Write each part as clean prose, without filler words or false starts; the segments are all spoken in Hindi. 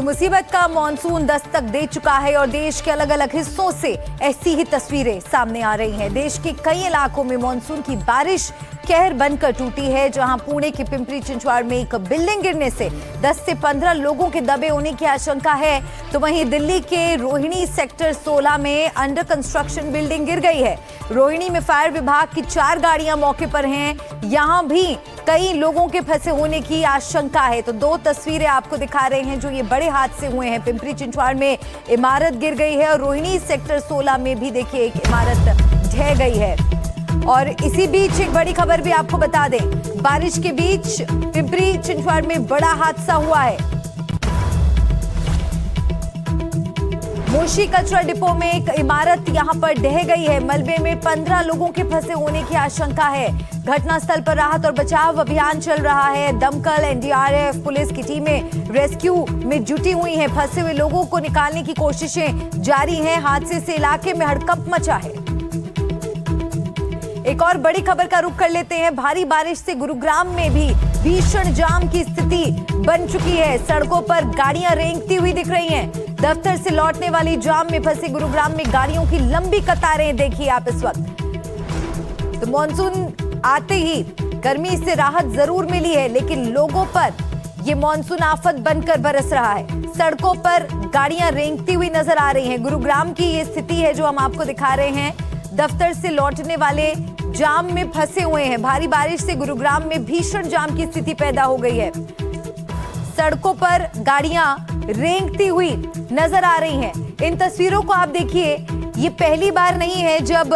तो मुसीबत का मॉनसून दस्तक दे चुका है और देश के अलग अलग हिस्सों से ऐसी ही तस्वीरें सामने आ रही हैं। देश के कई इलाकों में मॉनसून की बारिश कहर बनकर टूटी है। जहां पुणे के पिंपरी चिंचवाड़ में एक बिल्डिंग गिरने से 10 से 15 लोगों के दबे होने की आशंका है, तो वहीं दिल्ली के रोहिणी सेक्टर 16 में अंडर कंस्ट्रक्शन बिल्डिंग गिर गई है। रोहिणी में फायर विभाग की 4 गाड़ियां मौके पर हैं। यहां भी कई लोगों के फंसे होने की आशंका है। तो 2 तस्वीरें आपको दिखा रहे हैं जो ये बड़े हादसे हुए हैं। पिंपरी चिंचवाड़ में इमारत गिर गई है और रोहिणी सेक्टर 16 में भी देखिए एक इमारत ढह गई है। और इसी बीच एक बड़ी खबर भी आपको बता दें, बारिश के बीच पिंपरी चिंचवाड़ में बड़ा हादसा हुआ है। मोशी कचरा डिपो में एक इमारत यहां पर ढह गई है। मलबे में 15 लोगों के फंसे होने की आशंका है। घटनास्थल पर राहत और बचाव अभियान चल रहा है। दमकल, एनडीआरएफ, पुलिस की टीमें रेस्क्यू में जुटी हुई हैं। फंसे हुए लोगों को निकालने की कोशिशें जारी हैं। हादसे से इलाके में हड़कंप मचा है। एक और बड़ी खबर का रुख कर लेते हैं। भारी बारिश से गुरुग्राम में भी भीषण जाम की स्थिति बन चुकी है। सड़कों पर गाड़ियां रेंगती हुई दिख रही हैं। दफ्तर से लौटने वाली जाम में फंसे गुरुग्राम में गाड़ियों की लंबी कतारें देखिए आप इस वक्त। तो मॉनसून आते ही गर्मी से राहत जरूर मिली है, लेकिन लोगों पर यह मॉनसून आफत बनकर बरस रहा है। सड़कों पर गाड़ियां रेंगती हुई नजर आ रही हैं। गुरुग्राम की ये स्थिति है जो हम आपको दिखा रहे हैं। दफ्तर से लौटने वाले जाम में फंसे हुए हैं। भारी बारिश से गुरुग्राम में भीषण जाम की स्थिति पैदा हो गई है। सड़कों पर गाड़ियां रेंगती हुई नजर आ रही हैं। इन तस्वीरों को आप देखिए, ये पहली बार नहीं है जब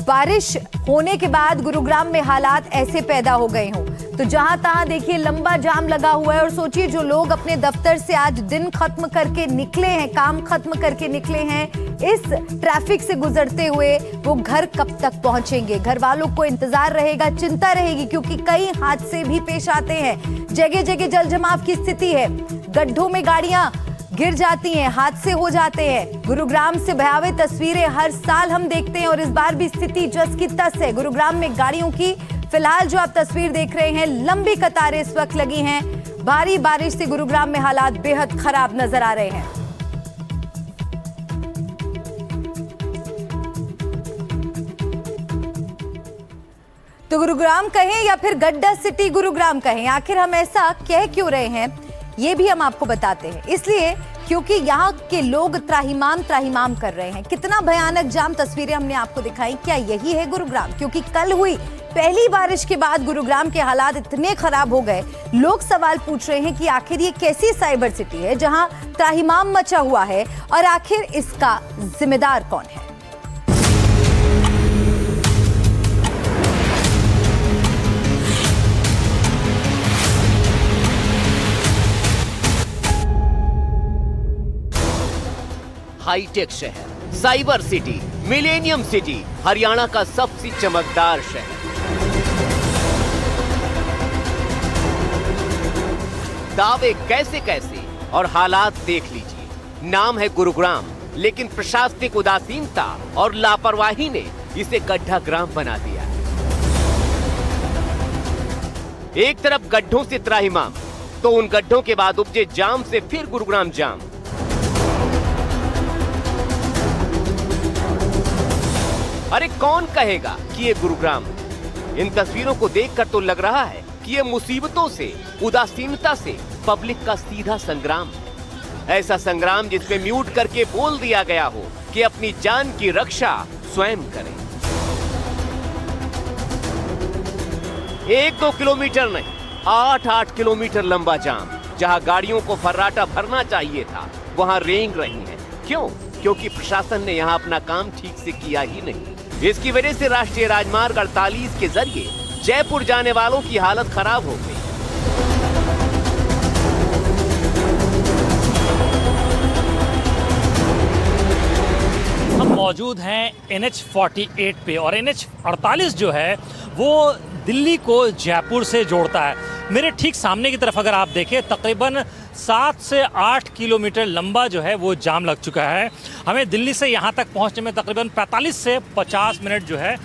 बारिश होने के बाद गुरुग्राम में हालात ऐसे पैदा हो गए हों। तो जहां तहां देखिए लंबा जाम लगा हुआ है और सोचिए जो लोग अपने दफ्तर से आज दिन खत्म करके निकले हैं, काम खत्म करके निकले हैं, इस ट्रैफिक से गुजरते हुए वो घर कब तक पहुंचेंगे। घर वालों को इंतजार रहेगा, चिंता रहेगी, क्योंकि कई हादसे भी पेश आते हैं। जगह जगह जल जमाव की स्थिति है। गड्ढों में गाड़ियां गिर जाती हैं, हादसे हो जाते हैं। गुरुग्राम से भयावह तस्वीरें हर साल हम देखते हैं और इस बार भी स्थिति जस की तस है। गुरुग्राम में गाड़ियों की फिलहाल जो आप तस्वीर देख रहे हैं, लंबी कतारें इस वक्त लगी हैं। भारी बारिश से गुरुग्राम में हालात बेहद खराब नजर आ रहे हैं। तो गुरुग्राम कहें या फिर गड्ढा सिटी गुरुग्राम कहें, आखिर हम ऐसा कह क्यों रहे हैं ये भी हम आपको बताते हैं। इसलिए क्योंकि यहाँ के लोग त्राहिमाम कर रहे हैं। कितना भयानक जाम तस्वीरें हमने आपको दिखाई। क्या यही है गुरुग्राम? क्योंकि कल हुई पहली बारिश के बाद गुरुग्राम के हालात इतने खराब हो गए, लोग सवाल पूछ रहे हैं कि आखिर ये कैसी साइबर सिटी है जहां त्राहिमाम मचा हुआ है और आखिर इसका जिम्मेदार कौन है। हाईटेक शहर, cyber city, millennium city, Haryana का सबसे चमकदार शहर। दावे कैसे कैसे और हालात देख लीजिए। नाम है गुरुग्राम, लेकिन प्रशासनिक उदासीनता और लापरवाही ने इसे गड्ढा ग्राम बना दिया। एक तरफ गड्ढों से त्राहिमाम, तो उन गड्ढों के बाद उपजे जाम से फिर गुरुग्राम जाम। अरे कौन कहेगा कि ये गुरुग्राम? इन तस्वीरों को देखकर तो लग रहा है कि ये मुसीबतों से, उदासीनता से पब्लिक का सीधा संग्राम। ऐसा संग्राम जिसमें म्यूट करके बोल दिया गया हो कि अपनी जान की रक्षा स्वयं करें। 1-2 किलोमीटर नहीं, 8-8 किलोमीटर लंबा जाम। जहां गाड़ियों को फर्राटा भरना चाहिए था, वहां रेंग रही हैं। क्यों? क्योंकि प्रशासन ने यहां अपना काम ठीक से किया ही नहीं। इसकी वजह से राष्ट्रीय राजमार्ग 48 के जरिए जयपुर जाने वालों की हालत खराब हो गई। हम मौजूद हैं NH48 पे और NH48 जो है वो दिल्ली को जयपुर से जोड़ता है। मेरे ठीक सामने की तरफ अगर आप देखें, तकरीबन 7 से 8 किलोमीटर लंबा जो है वो जाम लग चुका है। हमें दिल्ली से यहाँ तक पहुँचने में तकरीबन 45 से 50 मिनट जो है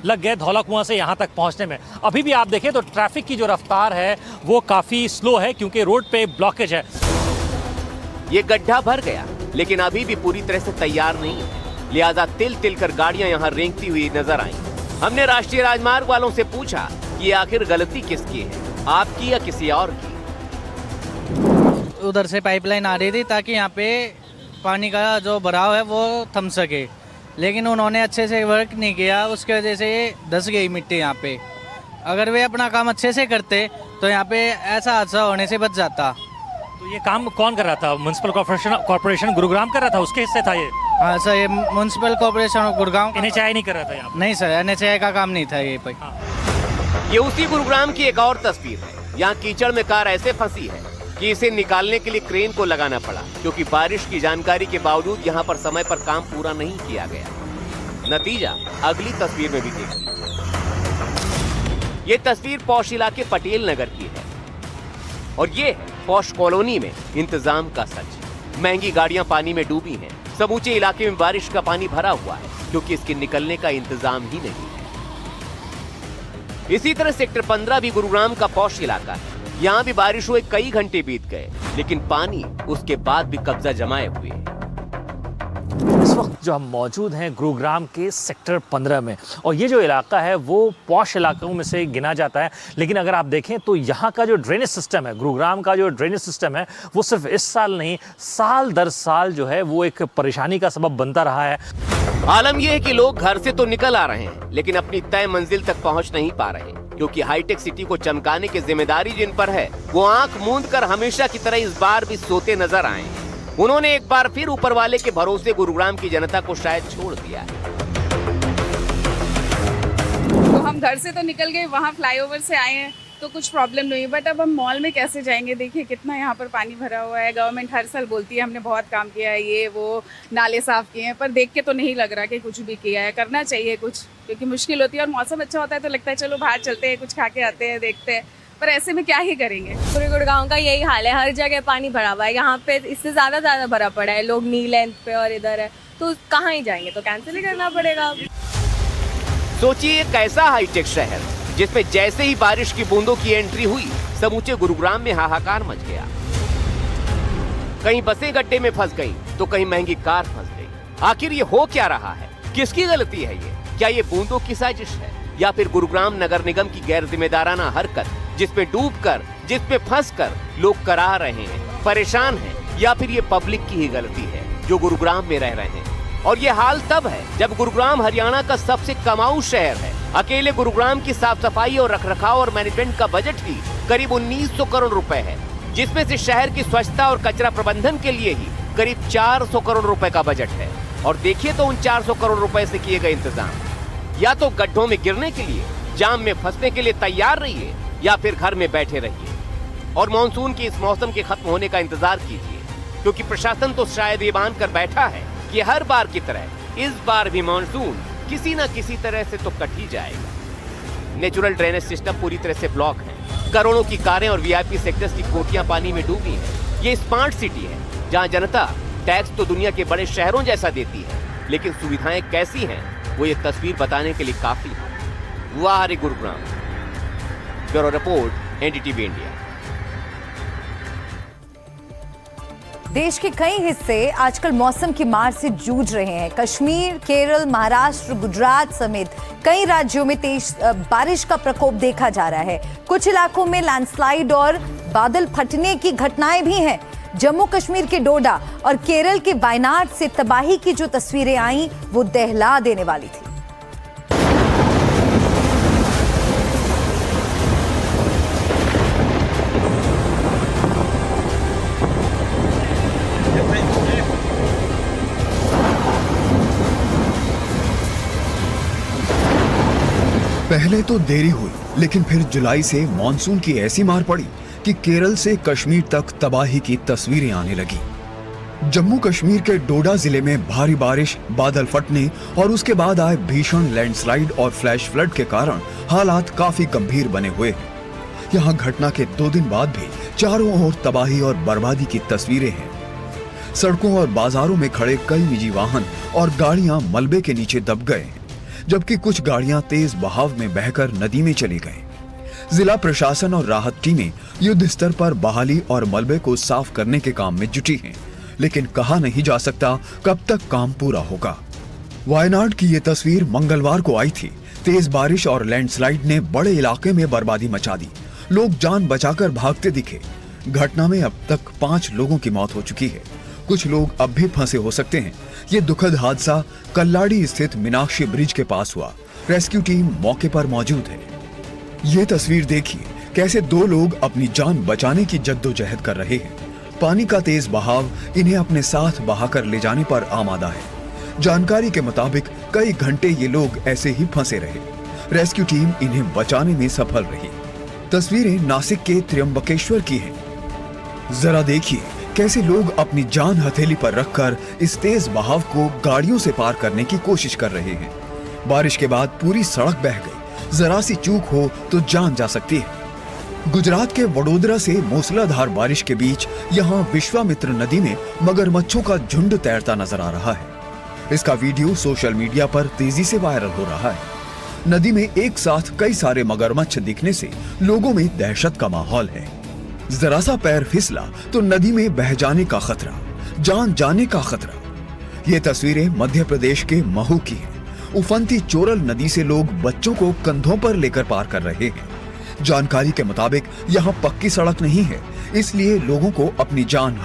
लग गए धौला कुआं से यहाँ तक पहुँचने में। अभी भी आप देखें तो ट्रैफिक की जो रफ्तार है वो काफ़ी स्लो है, क्योंकि रोड पे ब्लॉकेज है। ये गड्ढा भर गया लेकिन अभी भी पूरी तरह से तैयार नहीं है, लिहाजा तिल तिल कर गाड़ियां यहाँ रेंगती हुई नजर आई। हमने राष्ट्रीय राजमार्ग वालों से पूछा कि आखिर गलती किसकी है, आपकी या किसी और की। उधर से पाइपलाइन आ रही थी ताकि यहाँ पे पानी का जो भराव है वो थम सके, लेकिन उन्होंने अच्छे से वर्क नहीं किया, उसकी वजह से धंस गई मिट्टी यहाँ पे। अगर वे अपना काम अच्छे से करते तो यहाँ पे ऐसा हादसा होने से बच जाता। तो ये काम कौन कर रहा था? म्युनिसिपल कॉर्पोरेशन गुरुग्राम कर रहा था, उसके हिस्से था ये? हाँ सर, ये म्यूनसिपल कॉर्पोरेशन गुड़गांव NHAI नहीं कर रहा था यहाँ पे? नहीं सर, NHAI का काम नहीं था ये पे। ये उसी गुरुग्राम की एक और तस्वीर है। यहाँ कीचड़ में कार ऐसे फंसी है कि इसे निकालने के लिए क्रेन को लगाना पड़ा, क्योंकि बारिश की जानकारी के बावजूद यहाँ पर समय पर काम पूरा नहीं किया गया। नतीजा अगली तस्वीर में भी देखिए। ये तस्वीर पौष इलाके पटेल नगर की है और ये है पौष कॉलोनी में इंतजाम का सच। महंगी गाड़ियां पानी में डूबी हैं। समूचे इलाके में बारिश का पानी भरा हुआ है क्योंकि इसके निकलने का इंतजाम ही नहीं है। इसी तरह सेक्टर 15 भी गुरुग्राम का पौष इलाका है। यहाँ भी बारिश हुए कई घंटे बीत गए लेकिन पानी उसके बाद भी कब्जा जमाए हुए है। इस वक्त जो हम मौजूद हैं गुरुग्राम के सेक्टर 15 में, और ये जो इलाका है वो पॉश इलाकों में से गिना जाता है। लेकिन अगर आप देखें तो यहाँ का जो ड्रेनेज सिस्टम है, गुरुग्राम का जो ड्रेनेज सिस्टम है, वो सिर्फ इस साल नहीं, साल दर साल जो है वो एक परेशानी का सबब बनता रहा है। आलम यह है कि लोग घर से तो निकल आ रहे हैं लेकिन अपनी तय मंजिल तक पहुंच नहीं पा रहे, क्योंकि हाईटेक सिटी को चमकाने की जिम्मेदारी जिन पर है वो आंख मूंद कर हमेशा की तरह इस बार भी सोते नजर आए हैं। उन्होंने एक बार फिर ऊपर वाले के भरोसे गुरुग्राम की जनता को शायद छोड़ दिया है। तो हम घर से तो निकल गए, वहाँ फ्लाईओवर से आए हैं तो कुछ प्रॉब्लम नहीं, बट अब हम मॉल में कैसे जाएंगे? देखिए कितना यहाँ पर पानी भरा हुआ है। गवर्नमेंट हर साल बोलती है हमने बहुत काम किया है, ये वो नाले साफ किए हैं, पर देख के तो नहीं लग रहा कि कुछ भी किया है। करना चाहिए कुछ, क्योंकि मुश्किल होती है और मौसम अच्छा होता है तो लगता है चलो बाहर चलते हैं, कुछ खा के आते हैं, देखते हैं, पर ऐसे में क्या ही करेंगे। पूरे गुड़गांव का यही हाल है, हर जगह पानी भरा हुआ है। यहाँ पे इससे ज़्यादा भरा पड़ा है, लोग नी लेंथ पे और इधर है, तो कहाँ ही जाएंगे, तो कैंसिल ही करना पड़ेगा। सोचिए एक ऐसा हाईटेक शहर जिसमें जैसे ही बारिश की बूंदों की एंट्री हुई समूचे गुरुग्राम में हाहाकार मच गया। कहीं बसें गड्ढे में फंस गई तो कहीं महंगी कार फंस गई। आखिर ये हो क्या रहा है? किसकी गलती है ये? क्या ये बूंदों की साजिश है या फिर गुरुग्राम नगर निगम की गैर जिम्मेदाराना हरकत, जिसमें डूबकर, जिसमें फंसकर लोग करा रहे हैं, परेशान हैं, या फिर ये पब्लिक की ही गलती है जो गुरुग्राम में रह रहे हैं? और ये हाल तब है जब गुरुग्राम हरियाणा का सबसे कमाऊ शहर है। अकेले गुरुग्राम की साफ सफाई और रखरखाव और मैनेजमेंट का बजट ही करीब 1900 करोड़ रुपए है, जिसमें से शहर की स्वच्छता और कचरा प्रबंधन के लिए ही करीब 400 करोड़ रुपए का बजट है। और देखिए तो उन 400 करोड़ रुपए से किए गए इंतजाम, या तो गड्ढों में गिरने के लिए, जाम में फंसने के लिए तैयार रहिए, या फिर घर में बैठे रहिए और मानसून के इस मौसम के खत्म होने का इंतजार कीजिए, क्योंकि प्रशासन तो शायद ये मान कर बैठा है कि हर बार की तरह इस बार भी मानसून किसी न किसी तरह से तो कट ही जाएगा। नेचुरल ड्रेनेज सिस्टम पूरी तरह से ब्लॉक है। करोड़ों की कारें और वीआईपी सेक्टर्स की कोठियां पानी में डूबी हैं। ये स्मार्ट सिटी है जहां जनता टैक्स तो दुनिया के बड़े शहरों जैसा देती है, लेकिन सुविधाएं कैसी हैं वो ये तस्वीर बताने के लिए काफी है। वाह रे Gurugram. Bureau report, NDTV India. देश के कई हिस्से आजकल मौसम की मार से जूझ रहे हैं। कश्मीर, केरल, महाराष्ट्र, गुजरात समेत कई राज्यों में तेज बारिश का प्रकोप देखा जा रहा है। कुछ इलाकों में लैंडस्लाइड और बादल फटने की घटनाएं भी हैं। जम्मू कश्मीर के डोडा और केरल के वायनाड से तबाही की जो तस्वीरें आई वो दहला देने वाली थी। पहले तो देरी हुई, लेकिन फिर जुलाई से मॉनसून की ऐसी मार पड़ी कि केरल से कश्मीर तक तबाही की तस्वीरें आने लगी। जम्मू कश्मीर के डोडा जिले में भारी बारिश, बादल फटने और उसके बाद आए भीषण लैंडस्लाइड और फ्लैश फ्लड के कारण हालात काफी गंभीर बने हुए हैं। यहाँ घटना के 2 दिन बाद भी चारों ओर तबाही और बर्बादी की तस्वीरें हैं। सड़कों और बाजारों में खड़े कई निजी वाहन और गाड़ियां मलबे के नीचे दब गए, जबकि कुछ गाड़ियां तेज बहाव में बहकर नदी में चली गईं। जिला प्रशासन और राहत टीमें युद्ध स्तर पर बहाली और मलबे को साफ करने के काम में जुटी हैं लेकिन कहा नहीं जा सकता कब तक काम पूरा होगा। वायनाड की ये तस्वीर मंगलवार को आई थी। तेज बारिश और लैंडस्लाइड ने बड़े इलाके में बर्बादी मचा दी। लोग जान बचाकर भागते दिखे। घटना में अब तक 5 लोगों की मौत हो चुकी है। कुछ लोग अब भी फंसे हो सकते हैं। ये दुखद हादसा कल्लाड़ी स्थित मीनाक्षी ब्रिज के पास हुआ। रेस्क्यू टीम मौके पर मौजूद है। ये तस्वीर देखिए, कैसे 2 लोग अपनी जान बचाने की जद्दोजहद कर रहे हैं। पानी का तेज बहाव इन्हें अपने साथ बहाकर ले जाने पर आमादा है। जानकारी के मुताबिक कई घंटे ये लोग ऐसे ही फंसे रहे। रेस्क्यू टीम इन्हें बचाने में सफल रही। तस्वीरें नासिक के त्र्यंबकेश्वर की हैं। जरा देखिए कैसे लोग अपनी जान हथेली पर रखकर इस तेज बहाव को गाड़ियों से पार करने की कोशिश कर रहे हैं। बारिश के बाद पूरी सड़क बह गई। जरा सी चूक हो तो जान जा सकती है। गुजरात के वडोदरा से मूसलाधार बारिश के बीच यहाँ विश्वामित्र नदी में मगरमच्छों का झुंड तैरता नजर आ रहा है। इसका वीडियो सोशल मीडिया पर तेजी से वायरल हो रहा है। नदी में एक साथ कई सारे मगरमच्छ दिखने से लोगों में दहशत का माहौल है। जरा सा पैर फिसला तो नदी में बह जाने का खतरा, जान जाने का खतरा। ये तस्वीरें मध्य प्रदेश के महू की हैं। उफनती चोरल नदी से लोग बच्चों को कंधों पर लेकर पार कर रहे हैं। जानकारी के मुताबिक यहाँ पक्की सड़क नहीं है, इसलिए लोगों को अपनी जान